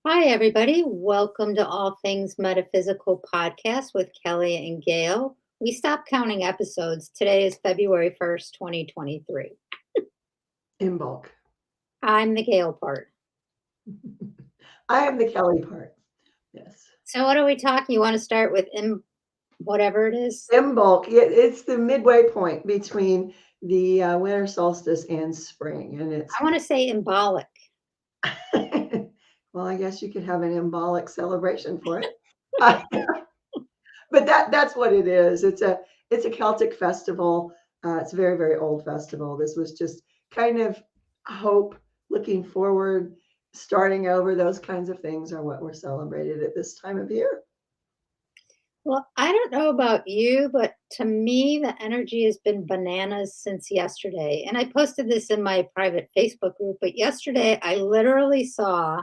Hi, everybody. Welcome to All Things Metaphysical podcast with Kellie and Gail. We stopped counting episodes. Today is February 1st, 2023. Imbolc. I'm the Gail part. I am the Kellie part. Yes. So, what are we talking? You want to start with whatever it is? Imbolc. It's the midway point between the winter solstice and spring, and it's I want to say Imbolc. well, I guess you could have an symbolic celebration for it. Uh, but that's what it is. It's a Celtic festival. It's a very very old festival. This was just kind of hope, looking forward, starting over. Those kinds of things are what we're celebrated at this time of year. Well, I don't know about you, but to me, the energy has been bananas since yesterday. And I posted this in my private Facebook group, but yesterday I literally saw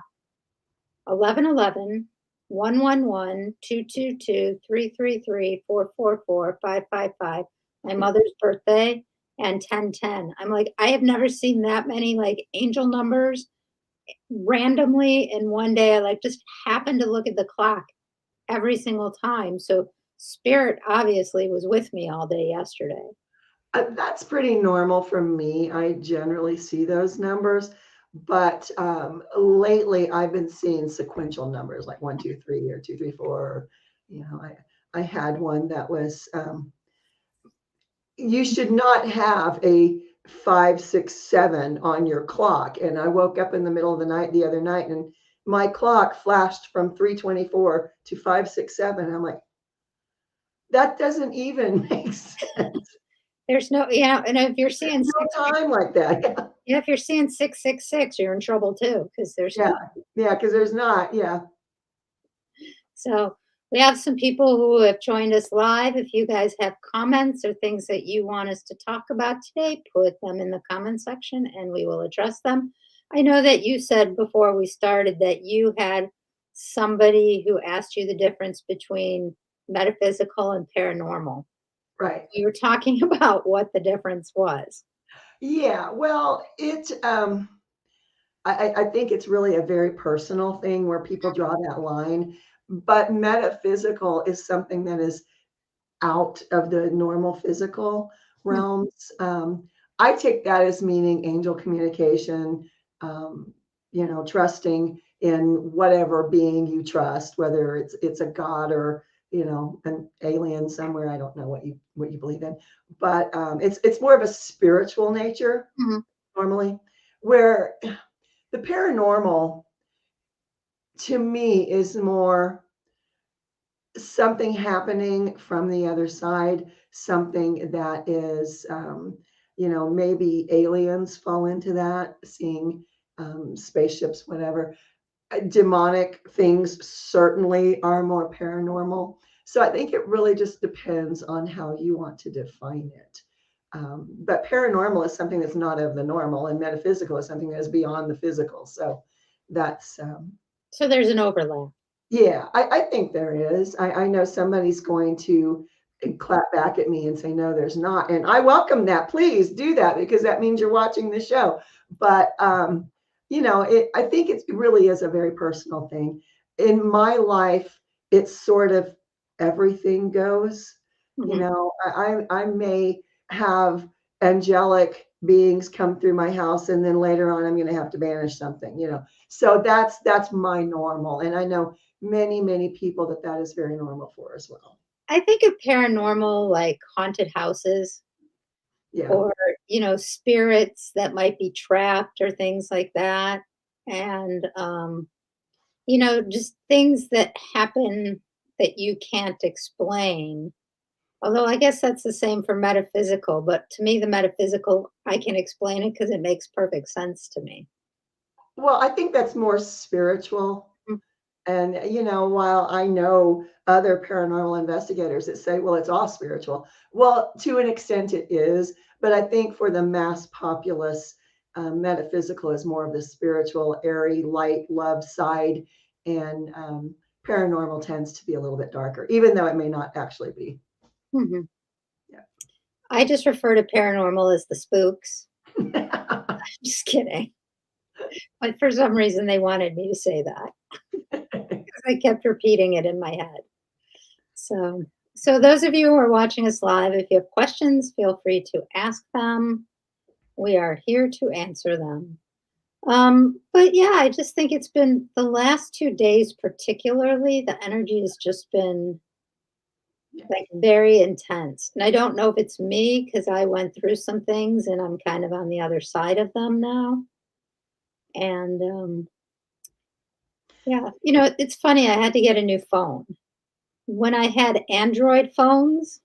1111, 111, 222, 333, 444, 555, my mother's birthday, and 1010. I'm like, I have never seen that many like angel numbers randomly in one day. I like just happened to look at the clock every single time. So spirit obviously was with me all day yesterday. That's pretty normal for me. I generally see those numbers, but lately I've been seeing sequential numbers like 1, 2, 3, or 2, 3, 4. You know, I had one that was you should not have a 5, 6, 7 on your clock. And I woke up in the middle of the night the other night, and my clock flashed from 3:24 to 5, 6, 7. I'm like, that doesn't even make sense. There's no, and if you're seeing No six, time like that. yeah, if you're seeing 666, you're in trouble too, because there's Yeah, no. yeah, because there's not, yeah. So we have some people who have joined us live. If you guys have comments or things that you want us to talk about today, put them in the comment section and we will address them. I know that you said before we started that you had somebody who asked you the difference between metaphysical and paranormal. Right. We were talking about what the difference was. Yeah, well, I think it's really a very personal thing where people draw that line. But metaphysical is something that is out of the normal physical Hmm. realms. I take that as meaning angel communication, um, trusting in whatever being you trust, whether it's a god or an alien somewhere. I don't know what you believe in, but it's more of a spiritual nature Mhm. normally, where the paranormal to me is more something happening from the other side, something that is, maybe aliens fall into that, seeing spaceships, whatever. Demonic things certainly are more paranormal. So I think it really just depends on how you want to define it. But paranormal is something that's not of the normal, and metaphysical is something that is beyond the physical. So that's So there's an overlap. yeah, I think there is. I know somebody's going to clap back at me and say, no, there's not. And I welcome that. Please do that because that means you're watching the show. But, I think it really is a very personal thing. In my life, it's sort of everything goes. Mhm. I may have angelic beings come through my house, and then later on, I'm going to have to banish something. So that's my normal. And I know many people that is very normal for as well. I think of paranormal like haunted houses Yeah. or spirits that might be trapped or things like that, and just things that happen that you can't explain, although I guess that's the same for metaphysical, but to me the metaphysical, I can explain it because it makes perfect sense to me. Well, I think that's more spiritual. Mm. And, while I know other paranormal investigators that say, well, it's all spiritual. Well, to an extent it is. But I think for the mass populace, metaphysical is more of the spiritual, airy, light, love side. And paranormal tends to be a little bit darker, even though it may not actually be. Mhm. Yeah. I just refer to paranormal as the spooks. Just kidding. But for some reason, they wanted me to say that because I kept repeating it in my head. So, so those of you who are watching us live, if you have questions, feel free to ask them. We are here to answer them. But yeah, I just think it's been the last 2 days, particularly, the energy has just been like very intense. And I don't know if it's me because I went through some things and I'm kind of on the other side of them now. And yeah, it's funny. I had to get a new phone. When I had Android phones,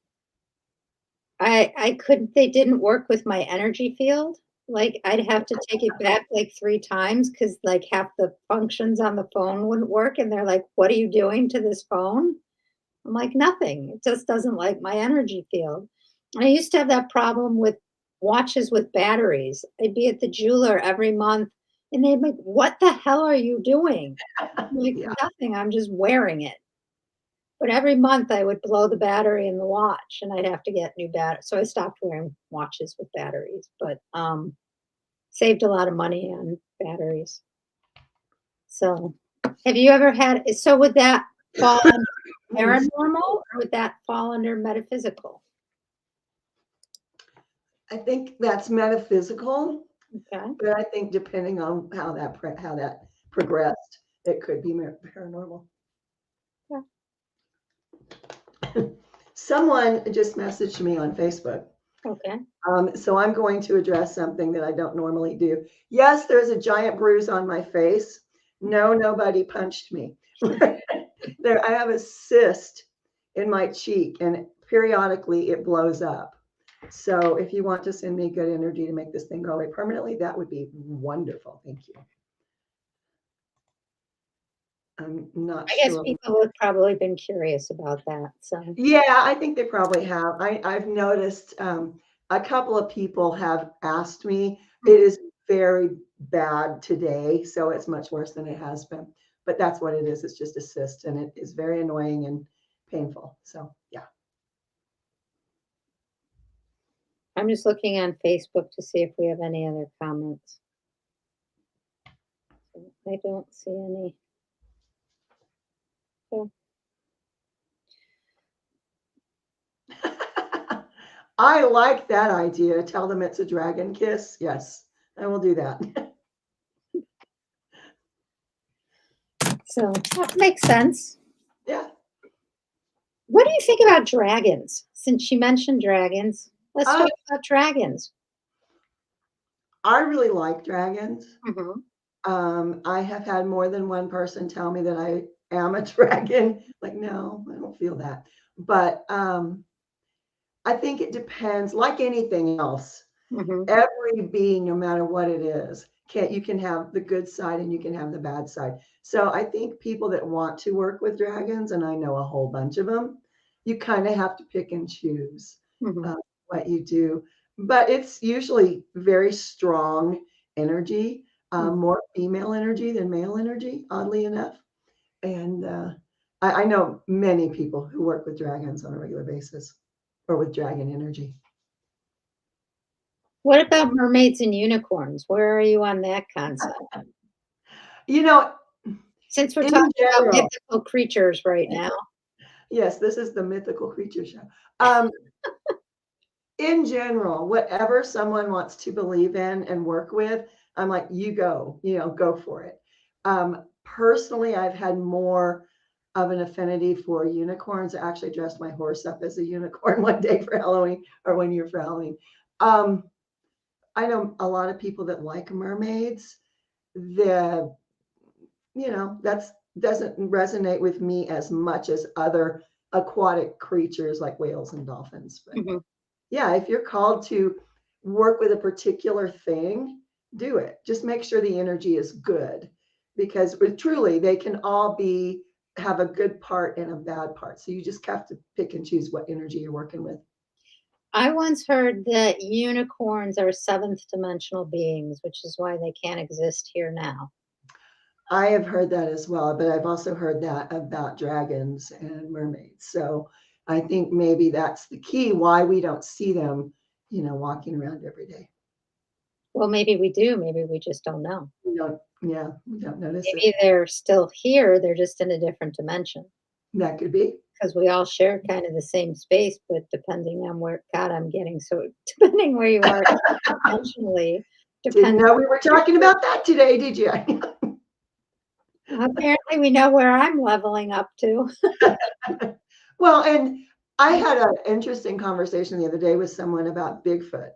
I couldn't, they didn't work with my energy field. Like, I'd have to take it back like 3 times because, like, half the functions on the phone wouldn't work, and they're like, "What are you doing to this phone?" I'm like, "Nothing. It just doesn't like my energy field." And I used to have that problem with watches with batteries. I'd be at the jeweler every month, and they'd be like, "What the hell are you doing?" I'm like, Yeah. "Nothing. I'm just wearing it." But every month I would blow the battery in the watch and I'd have to get new battery. So I stopped wearing watches with batteries, but saved a lot of money on batteries. So have you ever had, so would that fall under paranormal or would that fall under metaphysical? I think that's metaphysical, Okay. but I think depending on how that progressed, it could be paranormal. Yeah. Someone just messaged me on Facebook. Okay. So I'm going to address something that I don't normally do. Yes, there's a giant bruise on my face. No, nobody punched me. I have a cyst in my cheek, and periodically it blows up. So if you want to send me good energy to make this thing go away permanently, that would be wonderful. Thank you. I'm not I guess sure. people have probably been curious about that. So Yeah, I think they probably have. I've noticed a couple of people have asked me. It is very bad today, so it's much worse than it has been. But that's what it is. It's just a cyst, and it is very annoying and painful. So yeah. I'm just looking on Facebook to see if we have any other comments. I don't see any. Okay. I like that idea. Tell them it's a dragon kiss. Yes, I will do that. So that makes sense. Yeah. What do you think about dragons? Since she mentioned dragons, let's Uh, talk about dragons. I really like dragons. Mhm. I have had more than one person tell me that I am a dragon. Like, no, I don't feel that. But I think it depends, like anything else. Mhm. Every being, no matter what it is, you can have the good side and you can have the bad side. So I think people that want to work with dragons, and I know a whole bunch of them, you kind of have to pick and choose Mhm. what you do. But it's usually very strong energy, Mhm. more female energy than male energy, oddly enough. And I know many people who work with dragons on a regular basis or with dragon energy. What about mermaids and unicorns? Where are you on that concept? You know, Since we're in talking about general, mythical creatures right now. yes, this is the mythical creature show. In general, whatever someone wants to believe in and work with, I'm like, you go, go for it. Personally, I've had more of an affinity for unicorns. I actually dressed my horse up as a unicorn one day for Halloween, or 1 year for Halloween. Um, I know a lot of people that like mermaids. The that's doesn't resonate with me as much as other aquatic creatures like whales and dolphins. But Mhm. yeah, if you're called to work with a particular thing, do it. Just make sure the energy is good, because truly they can all have a good part and a bad part. So you just have to pick and choose what energy you're working with. I once heard that unicorns are seventh dimensional beings, which is why they can't exist here now. I have heard that as well, but I've also heard that about dragons and mermaids. So I think maybe that's the key why we don't see them, walking around every day. Well, maybe we do, maybe we just don't know. We don't notice it. Maybe they're still here, they're just in a different dimension. That could be. Because we all share kind of the same space, but depending on where God, I'm getting so depending where you are dimensionally, Didn't depends know on we were where talking about that today, did you? apparently we know where I'm leveling up to. Well, and I had an interesting conversation the other day with someone about Bigfoot.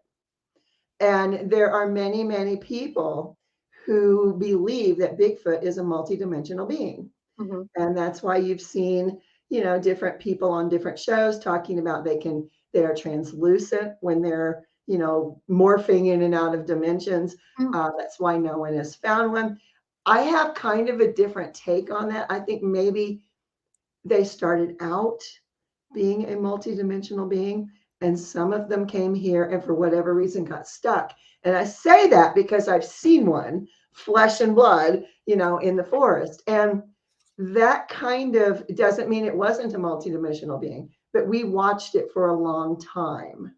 And there are many, many people who believe that Bigfoot is a multidimensional being. Mhm, And that's why you've seen, different people on different shows talking about they are translucent when they're, morphing in and out of dimensions. mm, That's why no one has found one. I have kind of a different take on that. I think maybe they started out being a multidimensional being, and some of them came here and for whatever reason got stuck. And I say that because I've seen one, flesh and blood, in the forest. And that kind of doesn't mean it wasn't a multidimensional being, but we watched it for a long time.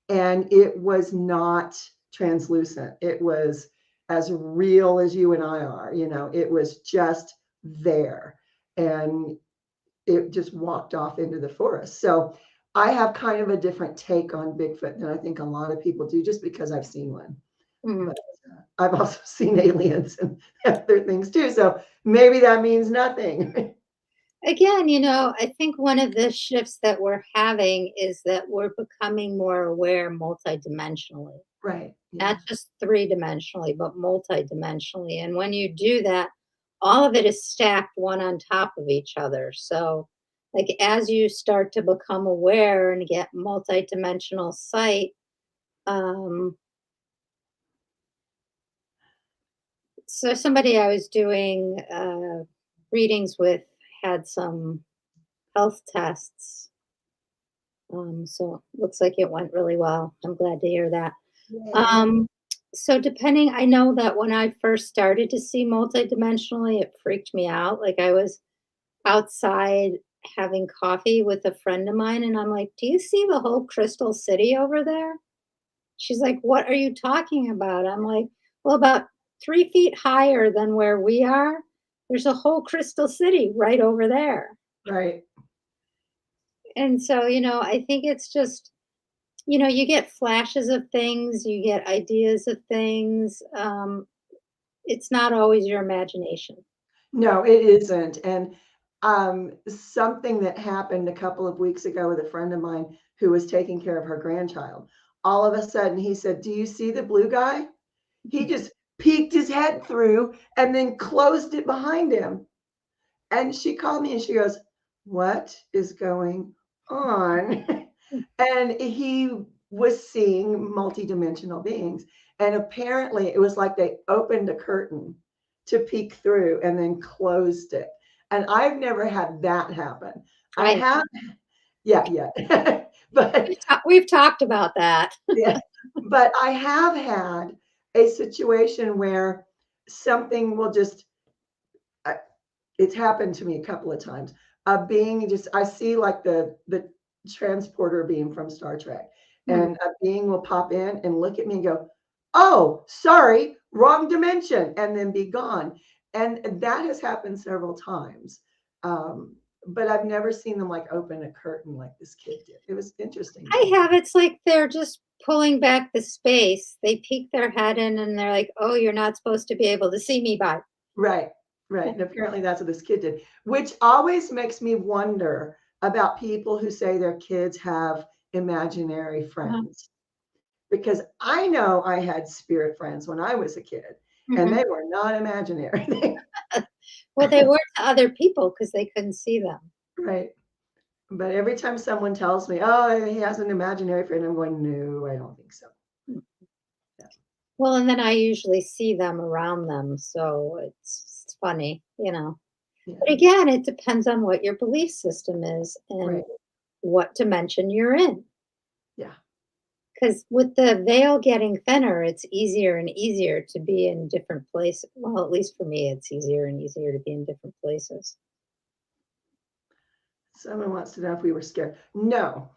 And it was not translucent. It was as real as you and I are, it was just there. And it just walked off into the forest. So I have kind of a different take on Bigfoot than I think a lot of people do, just because I've seen one. mhm. But I've also seen aliens and other things too. So maybe that means nothing. Again, I think one of the shifts that we're having is that we're becoming more aware multidimensionally, Right. not Yeah. just three-dimensionally, but multidimensionally. And when you do that, all of it is stacked one on top of each other. So, like as you start to become aware and get multidimensional sight, um, so somebody I was doing readings with had some health tests. So looks like it went really well. I'm glad to hear that. Yay. Um, so depending, I know that when I first started to see multidimensionally, it freaked me out. Like I was outside having coffee with a friend of mine, and I'm like, "Do you see the whole Crystal City over there?" She's like, "What are you talking about?" I'm like, "Well, about 3 feet higher than where we are, there's a whole Crystal City right over there." Right. And so, I think it's just, you get flashes of things, you get ideas of things. It's not always your imagination. No, it isn't. And something that happened a couple of weeks ago with a friend of mine who was taking care of her grandchild. All of a sudden, he said, "Do you see the blue guy?" He just peeked his head through and then closed it behind him. And she called me and she goes, "What is going on?" And he was seeing multidimensional beings. And apparently, it was like they opened a curtain to peek through and then closed it. And I've never had that happen. I I have, yeah, yeah. But we've talked about that. yeah, but I have had a situation where something will just, I, it's happened to me a couple of times. A being just, I see like the transporter beam from Star Trek, Hmm. and a being will pop in and look at me and go, "Oh, sorry, wrong dimension," and then be gone. And that has happened several times. But I've never seen them like open a curtain like this kid did. It was interesting I though. have. It's like they're just pulling back the space. They peek their head in and they're like, "Oh, you're not supposed to be able to see me by." Right, right. And apparently that's what this kid did, which always makes me wonder about people who say their kids have imaginary Uh-huh. friends. Because I know I had spirit friends when I was a kid, and Mhm. they were not imaginary. Well, they were to other people because they couldn't see them. Right. But every time someone tells me, "Oh, he has an imaginary friend," I'm going, "No, I don't think so." Yeah. Well, and then I usually see them around them, so it's funny. But Yeah. again, it depends on what your belief system is and Right. what dimension you're in. Yeah. Because with the veil getting thinner, it's easier and easier to be in different places. Well, at least for me, it's easier and easier to be in different places. Someone wants to know if we were scared. No.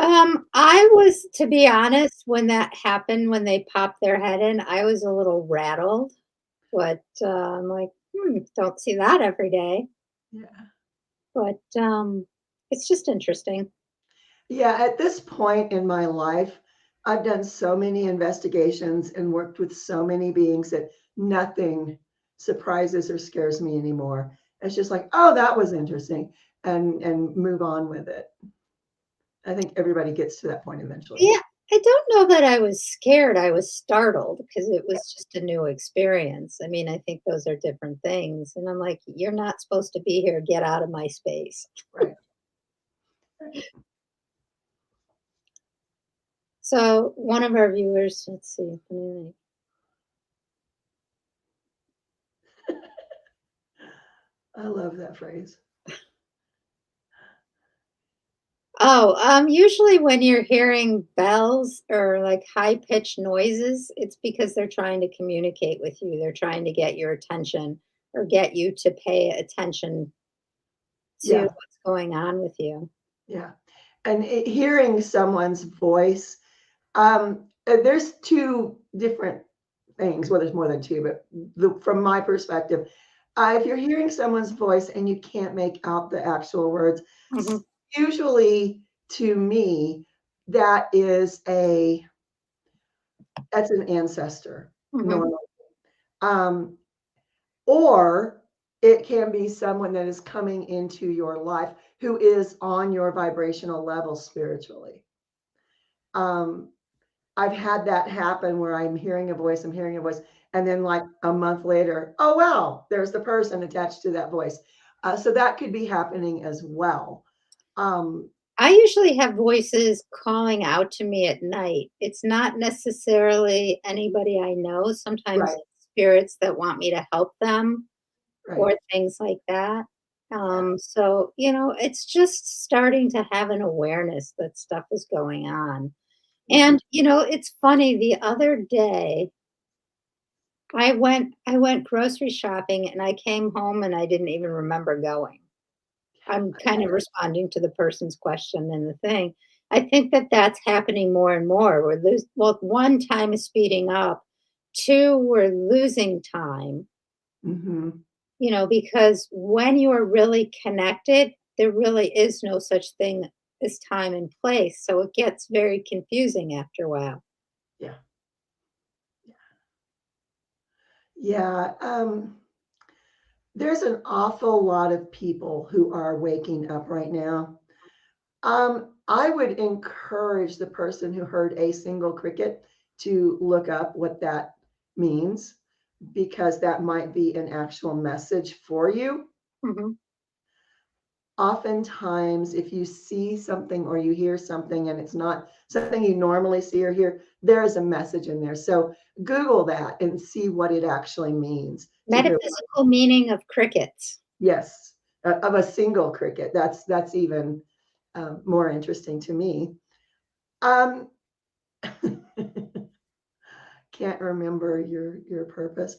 I was, to be honest, when that happened, when they popped their head in, I was a little rattled, but, I'm like, don't see that every day, Yeah. but, it's just interesting. Yeah, at this point in my life, I've done so many investigations and worked with so many beings that nothing surprises or scares me anymore. It's just like, oh, that was interesting, and move on with it. I think everybody gets to that point eventually. Yeah, I don't know that I was scared, I was startled because it was just a new experience. I mean, I think those are different things, and I'm like, "You're not supposed to be here, get out of my space." Right. Right. So, one of our viewers, let's see, let me I love that phrase. Oh, usually when you're hearing bells or like high pitched noises, it's because they're trying to communicate with you. They're trying to get your attention or get you to pay attention to Yeah, what's going on with you. yeah. And hearing someone's voice, there's two different things. Well, there's more than two, but from my perspective, if you're hearing someone's voice and you can't make out the actual words, Mhm, usually to me, that is that's an ancestor mhm, normally. Um, or it can be someone that is coming into your life who is on your vibrational level spiritually. Um, I've had that happen where I'm hearing a voice, and then like a month later, oh wow, there's the person attached to that voice. So that could be happening as well. Um, I usually have voices calling out to me at night. It's not necessarily anybody I know. Sometimes right, it's spirits that want me to help them right. or things like that. Yeah. So, it's just starting to have an awareness that stuff is going on. Yeah. And, it's funny, the other day I went grocery shopping and I came home and I didn't even remember going. I'm kind of responding to the person's question in the thing. I think that that's happening more and more. Well, one, time is speeding up. Two, we're losing time, Hmm. because when you are really connected, there really is no such thing as time and place. So it gets very confusing after a while. Yeah. Yeah. There's an awful lot of people who are waking up right now. I would encourage the person who heard a single cricket to look up what that means because that might be an actual message for you. Mhm. Oftentimes, if you see something or you hear something and it's not something you normally see or hear, there is a message in there. So Google that and see what it actually means to hear. Metaphysical meaning of crickets. Yes, of a single cricket. That's even more interesting to me. Um, can't remember your purpose.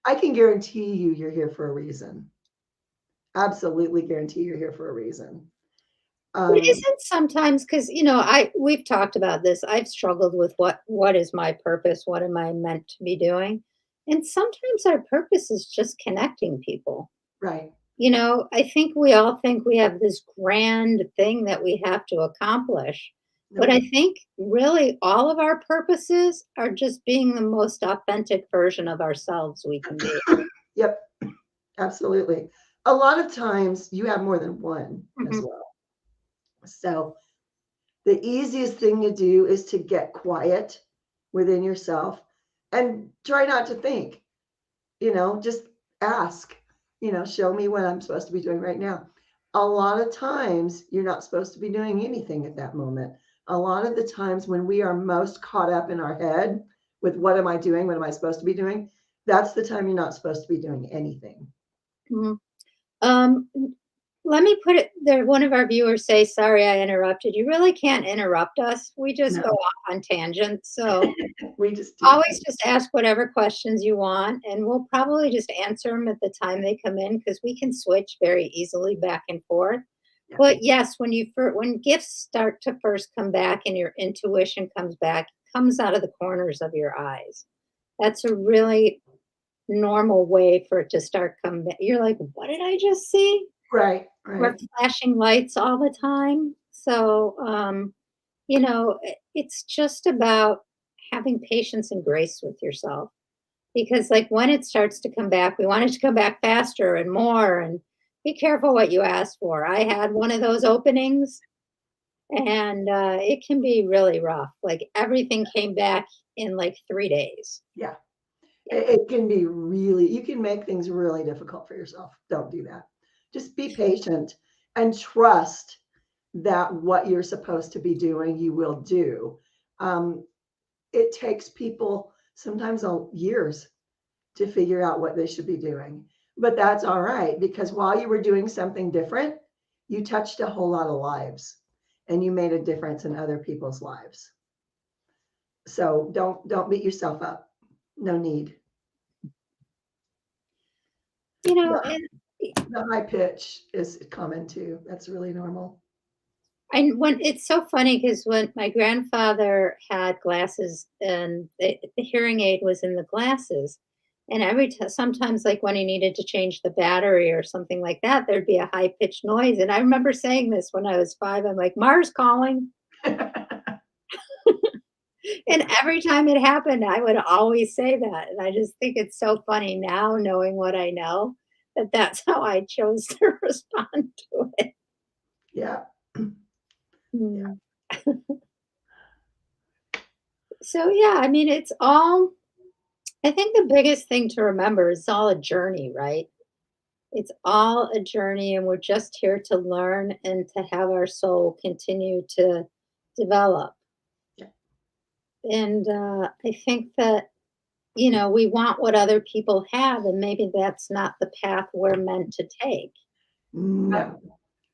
I can guarantee you you're here for a reason. Absolutely guarantee you're here for a reason. It Um, isn't sometimes because we've talked about this. I've struggled with what is my purpose? What am I meant to be doing? And sometimes our purpose is just connecting people. right. I think we all think we have this grand thing that we have to accomplish. But I Nope. think really all of our purposes are just being the most authentic version of ourselves we can be. Yep, absolutely. A lot of times you have more than one as Mhm. well. So the easiest thing to do is to get quiet within yourself and try not to think. Just ask, show me what I'm supposed to be doing right now. A lot of times, you're not supposed to be doing anything at that moment. A lot of the times, when we are most caught up in our head with what am I doing? What am I supposed to be doing? That's the time you're not supposed to be doing anything. Mhm. Um, Let me put it there. One of our viewers say, "Sorry, I interrupted." You really can't interrupt us. We just No, go off on tangents. So we just do that. always just ask whatever questions you want, and we'll probably just answer them at the time they come in because we can switch very easily back and forth. Yeah. Well, yes, when gifts start to first come back and your intuition comes back, it comes out of the corners of your eyes. That's a really normal way for it to start coming back. You're like, "What did I just see?" Right, We're right. flashing lights all the time. So, it's just about having patience and grace with yourself because, like, when it starts to come back, we want it to come back faster and more. And be careful what you ask for. I had one of those openings, and it can be really rough. Like, everything came back in like 3 days. Yeah. Yeah. It can be really, you can make things really difficult for yourself. Don't do that. Just be patient and trust that what you're supposed to be doing, you will do. Um, it takes people sometimes years to figure out what they should be doing. But that's all right because while you were doing something different, you touched a whole lot of lives and you made a difference in other people's lives. So don't beat yourself up. No need. The, And the high pitch is common too. That's really normal. when it's so funny because when my grandfather had glasses and the hearing aid was in the glasses, and sometimes like when he needed to change the battery or something like that, there'd be a high pitched noise. And I remember saying this when I was 5. I'm like, Mars calling. And every time it happened, I would always say that. And I just think it's so funny now, knowing what I know, that that's how I chose to respond to it. Yeah. Yeah. Hmm. So, yeah, I mean, it's all, I think the biggest thing to remember is it's all a journey, right? It's all a journey, and we're just here to learn and to have our soul continue to develop. Yeah. And I think that, we want what other people have, and maybe that's not the path we're meant to take. Our, No,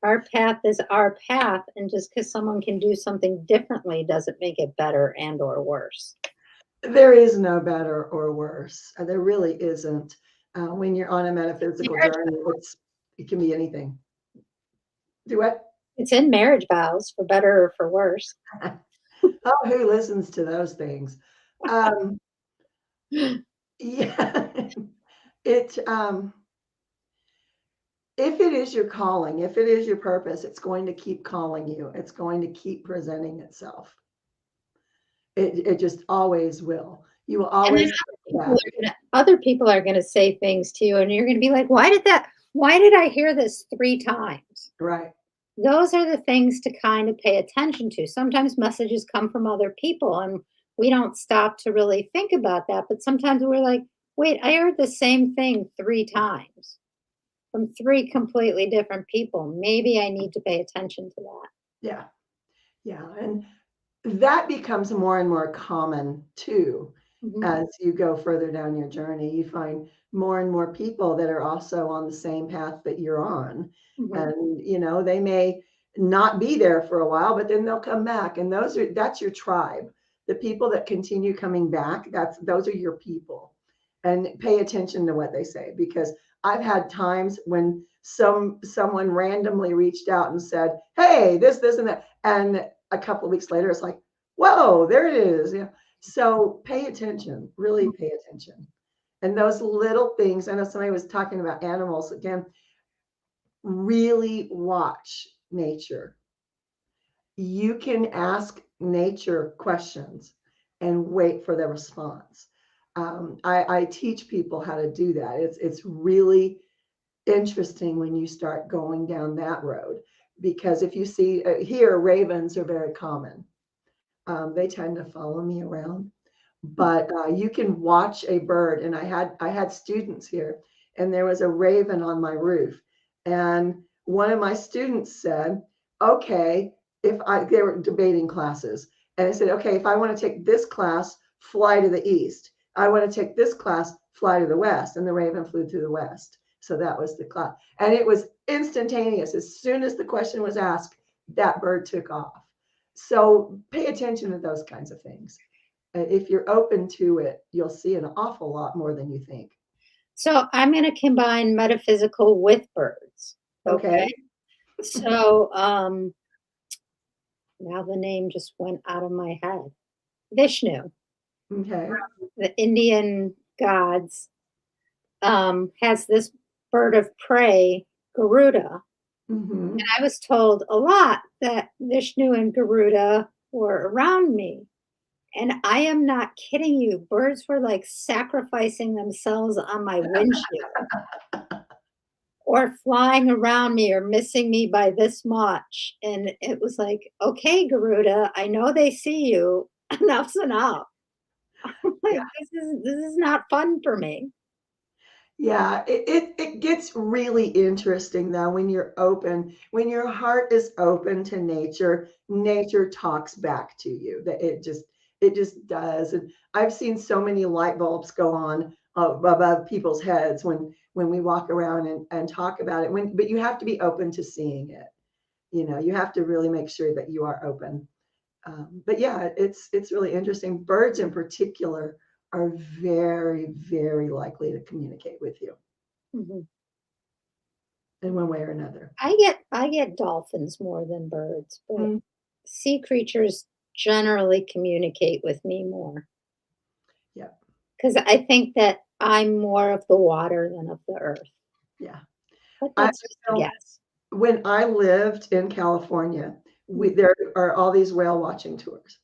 our path is our path, and just because someone can do something differently doesn't make it better and or worse. there is no better or worse. There really isn't. When you're on a metaphysical Marriage, journey, it can be anything. Do what? it's in marriage vows, for better or for worse. Oh, who listens to those things? Um, yeah, it. If it is your calling, if it is your purpose, it's going to keep calling you. It's going to keep presenting itself. It just always will. You will And then always get that. other people are gonna say things to you, and you're gonna be like, why did I hear this 3 times?" Right. Those are the things to kind of pay attention to. Sometimes messages come from other people, and we don't stop to really think about that, but sometimes we're like, "Wait, I heard the same thing 3 times from 3 completely different people. Maybe I need to pay attention to that." Yeah. Yeah. And that becomes more and more common too Mhm, as you go further down your journey. You find more and more people that are also on the same path that you're on. mhm. And, they may not be there for a while, but then they'll come back. And that's your tribe. The people that continue coming back, those are your people. And pay attention to what they say because I've had times when someone randomly reached out and said, "Hey, this and that." And a couple of weeks later, it's like, whoa, there it is. Yeah. So pay attention, really pay attention. And those little things, I know somebody was talking about animals again, really watch nature. You can ask nature questions and wait for the response. I teach people how to do that. It's really interesting when you start going down that road because if you see here, ravens are very common. They tend to follow me around, but you can watch a bird. And I had students here, and there was a raven on my roof, and one of my students said, "Okay, if I," they were debating classes, and I said, "Okay, if I want to take this class, fly to the east. I want to take this class, fly to the west," and the raven flew to the west. So that was the class, and it was instantaneous. As soon as the question was asked, that bird took off. So pay attention to those kinds of things. If you're open to it, you'll see an awful lot more than you think. So I'm gonna combine metaphysical with birds, Okay. okay? So, now the name just went out of my head. Vishnu, Okay. the Indian gods, has this bird of prey, Garuda. And Hmm. I was told a lot that Vishnu and Garuda were around me. And I am not kidding you. Birds were like sacrificing themselves on my windshield or flying around me or missing me by this much. And it was like, okay, Garuda, I know they see you. Enough's enough. Like this is not fun for me. Yeah, it gets really interesting though when you're open, when your heart is open to nature, nature talks back to you. That it just does. And I've seen so many light bulbs go on above people's heads when we walk around and talk about it. But you have to be open to seeing it. You have to really make sure that you are open. But yeah, it's really interesting. Birds in particular are very, very likely to communicate with you Mhm. in one way or another. I get dolphins more than birds, but Mm, sea creatures generally communicate with me more yeah, because I think that I'm more of the water than of the earth. yeah. But I that's just a know guess. when I lived in California, Mm. there are all these whale watching tours.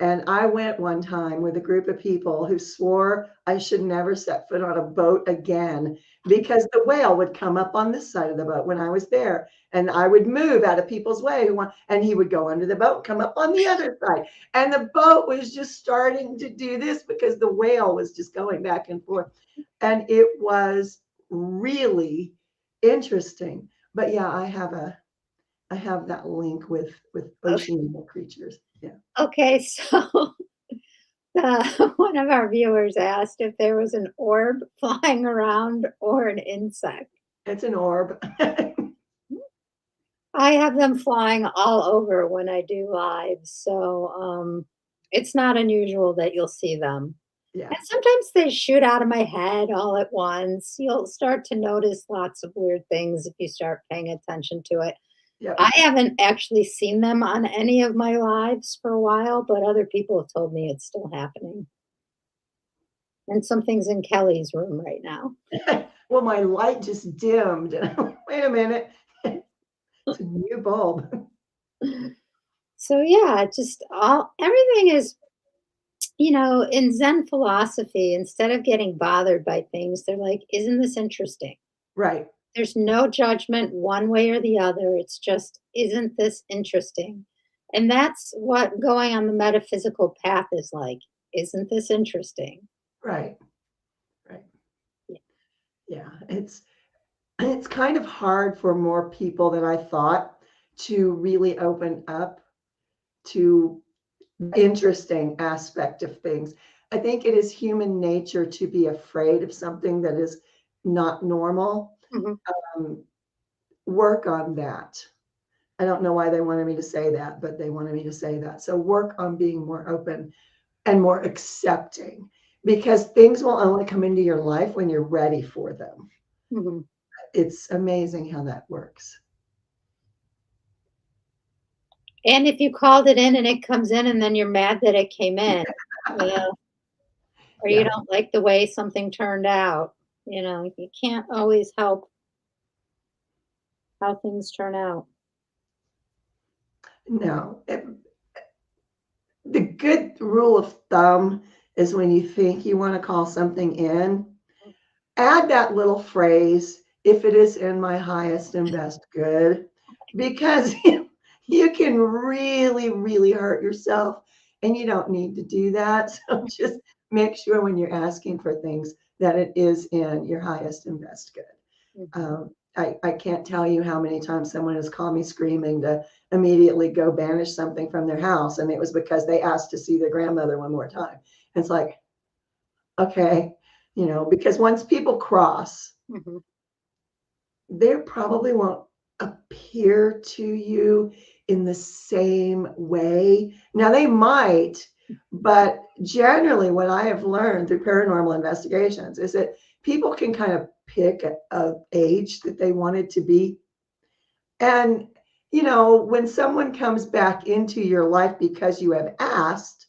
And I went one time with a group of people who swore I should never set foot on a boat again because the whale would come up on this side of the boat when I was there. And I would move out of people's way and he would go under the boat, come up on the other side. And the boat was just starting to do this because the whale was just going back and forth. And it was really interesting. But yeah, I have that link with Okay, ocean animal creatures. Yeah. okay, so one of our viewers asked if there was an orb flying around or an insect. It's an orb. I have them flying all over when I do lives, so it's not unusual that you'll see them. Yeah. And sometimes they shoot out of my head all at once. You'll start to notice lots of weird things if you start paying attention to it. Yep. I haven't actually seen them on any of my lives for a while, but other people have told me it's still happening. And something's in Kelly's room right now. Well, my light just dimmed. And I'm like, wait a minute. It's a new bulb. So yeah, just all everything is, in Zen philosophy, instead of getting bothered by things, they're like, isn't this interesting? Right. There's no judgment one way or the other. It's just, isn't this interesting? And that's what going on the metaphysical path is like. Isn't this interesting? Right. Right. Yeah. Yeah. It's kind of hard for more people than I thought to really open up to the interesting aspect of things. I think it is human nature to be afraid of something that is not normal. Mhm. Um, Work on that. I don't know why they wanted me to say that, but they wanted me to say that. So work on being more open and more accepting because things will only come into your life when you're ready for them. Mhm. It's amazing how that works. And if you called it in and it comes in and then you're mad that it came in, you know, or you Yeah. don't like the way something turned out, you can't always help how things turn out. No. The good rule of thumb is when you think you want to call something in, add that little phrase, if it is in my highest and best good, because you can really, really hurt yourself and you don't need to do that. So just make sure when you're asking for things that it is in your highest and best good. Mhm. I can't tell you how many times someone has called me screaming to immediately go banish something from their house. And it was because they asked to see their grandmother one more time. It's like, okay, because once people cross, Mhm. they probably won't appear to you in the same way. Now, they might, but generally, what I have learned through paranormal investigations is that people can kind of pick a age that they want it to be. And when someone comes back into your life because you have asked,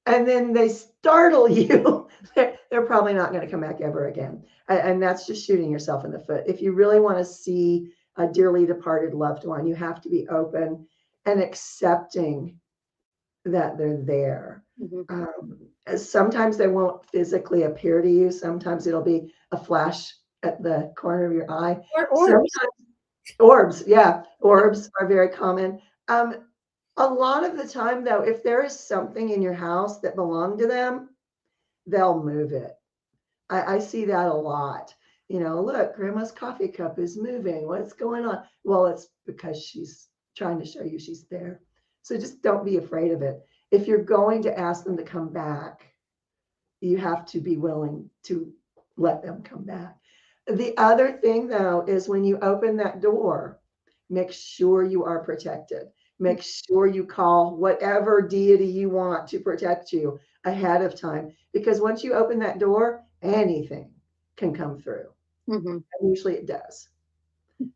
and then they startle you, they're probably not going to come back ever again. And that's just shooting yourself in the foot. If you really want to see a dearly departed loved one, you have to be open and accepting that they're there. Mhm. Sometimes they won't physically appear to you. Sometimes it'll be a flash at the corner of your eye. Or Sometimes orbs. orbs, yeah, orbs are very common. A lot of the time, though, if there is something in your house that belonged to them, they'll move it. I see that a lot. Look, grandma's coffee cup is moving. What's going on? Well, it's because she's trying to show you she's there. So just don't be afraid of it. If you're going to ask them to come back, you have to be willing to let them come back. The other thing, though, is when you open that door, make sure you are protected. Make sure you call whatever deity you want to protect you ahead of time. Because once you open that door, anything can come through. Mhm. And usually it does.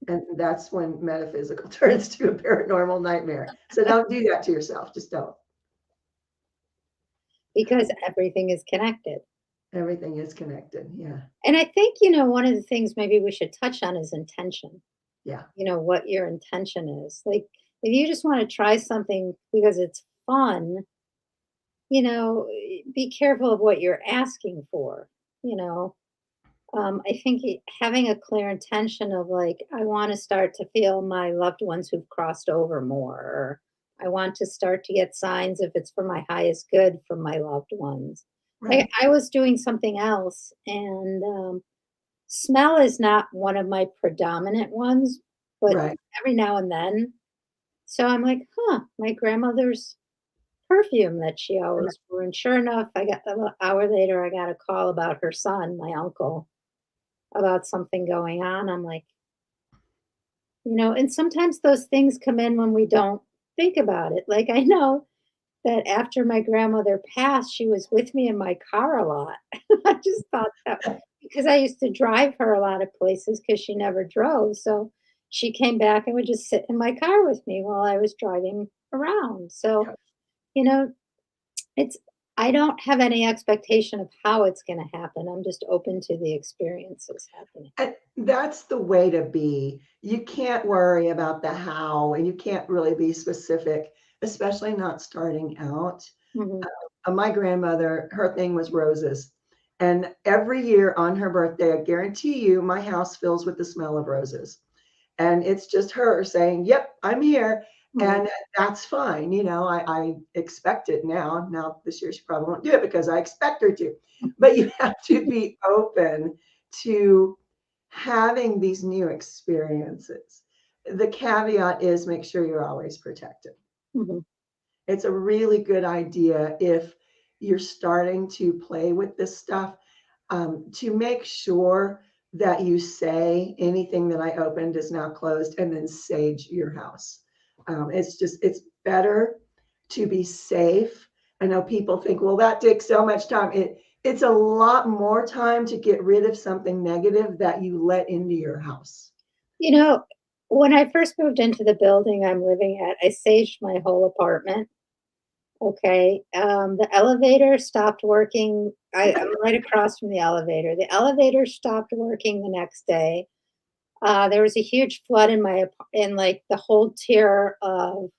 And that's when metaphysical turns to a paranormal nightmare. So don't do that to yourself. Just don't. Because everything is connected. Everything is connected. Yeah. And I think, one of the things maybe we should touch on is intention. Yeah. What your intention is. Like, if you just want to try something because it's fun, be careful of what you're asking for. You know, I think having a clear intention of like, I want to start to feel my loved ones who've crossed over more, or I want to start to get signs if it's for my highest good from my loved ones. Like, Right. I was doing something else, and smell is not one of my predominant ones, but Right. every now and then. So I'm like, huh, my grandmother's perfume that she always wore. And sure enough, I got an hour later, I got a call about her son, my uncle, about something going on. I'm like, and sometimes those things come in when we don't think about it. Like, I know that after my grandmother passed, she was with me in my car a lot. I just thought that because I used to drive her a lot of places because she never drove. So she came back and would just sit in my car with me while I was driving around. So, Yeah. you know, it's, I don't have any expectation of how it's going to happen. I'm just open to the experiences happening. And that's the way to be. You can't worry about the how, and you can't really be specific, especially not starting out. Hmm. My grandmother, her thing was roses. And every year on her birthday, I guarantee you, my house fills with the smell of roses. And it's just her saying, "Yep, I'm here." Hmm. And that's fine. I expect it now. Now, this year, she probably won't do it because I expect her to. But you have to be open to having these new experiences. The caveat is make sure you're always protected. Hmm. It's a really good idea if you're starting to play with this stuff, to make sure that you say anything that I opened is now closed and then sage your house. It's better to be safe. I know people think, well, that takes so much time. It's a lot more time to get rid of something negative that you let into your house. You know, when I first moved into the building I'm living at, I saged my whole apartment. Okay. The elevator stopped working. I'm right across from the elevator. The elevator stopped working the next day. There was a huge flood in in like the whole tier of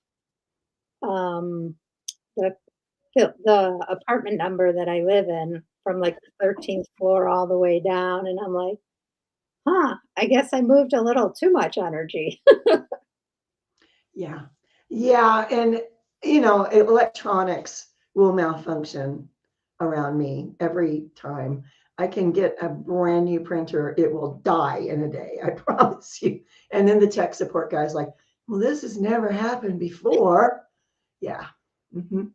um, the the apartment number that I live in, from like the 13th floor all the way down. And I'm like, huh, I guess I moved a little too much energy. Yeah. Yeah. And, electronics will malfunction around me every time. I can get a brand new printer, it will die in a day, I promise you. And then the tech support guy's like, well, this has never happened before. Yeah. Hmm.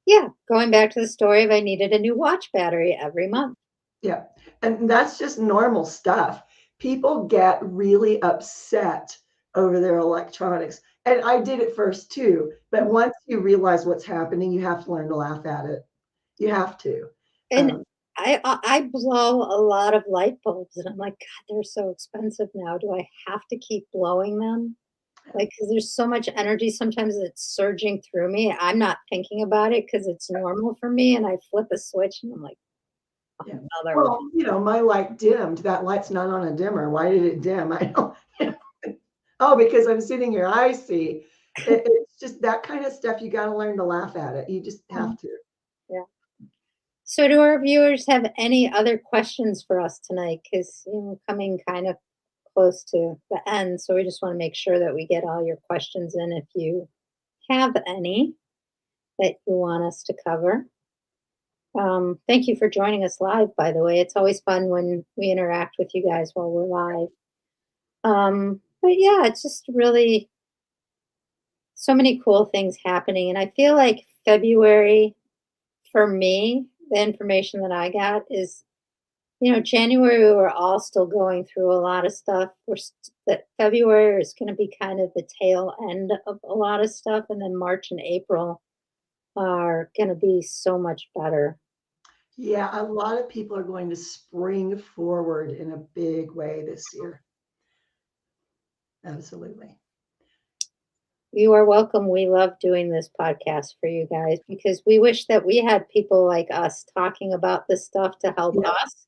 Yeah, going back to the story of I needed a new watch battery every month. Yeah. And that's just normal stuff. People get really upset over their electronics. And I did it first too. But once you realize what's happening, you have to learn to laugh at it. You have to. And Um, I blow a lot of light bulbs, and I'm like, God, they're so expensive now. Do I have to keep blowing them? Like, 'cause there's so much energy, sometimes it's surging through me. I'm not thinking about it because it's normal for me, and I flip a switch, and I'm like, Yeah. "Another one." Well, my light dimmed. That light's not on a dimmer. Why did it dim? I don't. Oh, because I'm sitting here. I see. It's just that kind of stuff. You got to learn to laugh at it. You just Mm, have to. yeah. So do our viewers have any other questions for us tonight? Because, coming kind of close to the end, so we just wanna make sure that we get all your questions in if you have any that you want us to cover. Thank you for joining us live, by the way. It's always fun when we interact with you guys while we're live. But yeah, it's just really so many cool things happening. And I feel like February, for me, the information that I got is, January, we were all still going through a lot of stuff. That February is going to be kind of the tail end of a lot of stuff. And then March and April are going to be so much better. Yeah, a lot of people are going to spring forward in a big way this year. Absolutely. You are welcome. We love doing this podcast for you guys because we wish that we had people like us talking about this stuff to help Yep. us.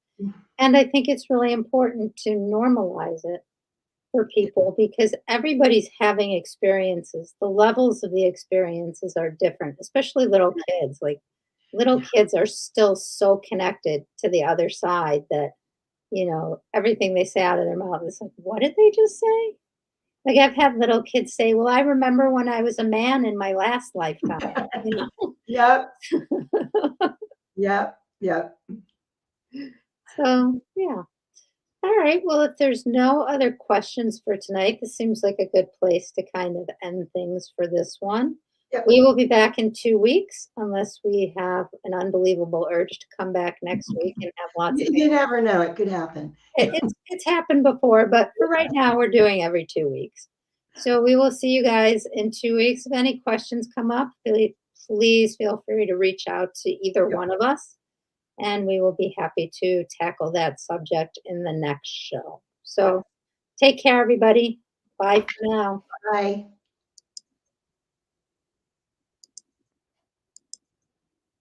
And I think it's really important to normalize it for people because everybody's having experiences. The levels of the experiences are different, especially little kids. Like little Yeah. kids are still so connected to the other side that, everything they say out of their mouth is like, what did they just say? Like, I've had little kids say, "Well, I remember when I was a man in my last lifetime," you Yep. know? Yep. Yep. So, yeah. All right, well, if there's no other questions for tonight, this seems like a good place to kind of end things for this one. Yep. We will be back in 2 weeks unless we have an unbelievable urge to come back next week and have lots of You never know. It could happen. it's happened before, but for right now, we're doing every 2 weeks. So we will see you guys in 2 weeks. If any questions come up, please feel free to reach out to either Yep. one of us, and we will be happy to tackle that subject in the next show. So take care, everybody. Bye for now. Bye.